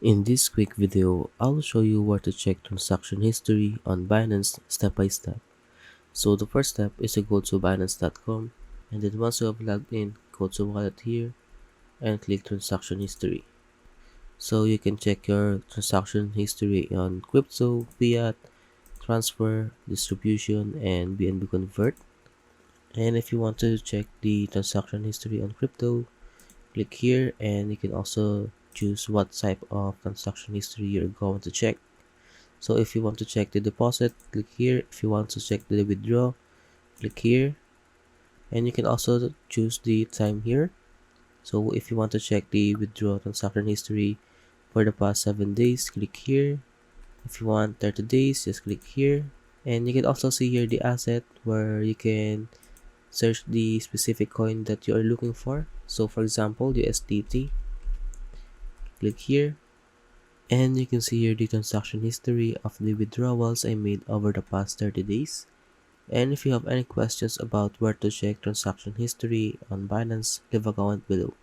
In this quick video, I'll show you where to check transaction history on Binance step by step. So the first step is to go to Binance.com, and then once you have logged in, go to wallet here and click transaction history. So you can check your transaction history on crypto, fiat, transfer, distribution, and BNB convert. And if you want to check the transaction history on crypto, click here, and you can also choose what type of transaction history you're going to check. So if you want to check the deposit, click here. If you want to check the withdraw, click here. And you can also choose the time here. So if you want to check the withdraw transaction history for the past 7 days, click here. If you want 30 days, just click here. And you can also see here the asset where you can search the specific coin that you are looking for. So for example, USDT, click here. And you can see here the transaction history of the withdrawals I made over the past 30 days. And if you have any questions about where to check transaction history on Binance, leave a comment below.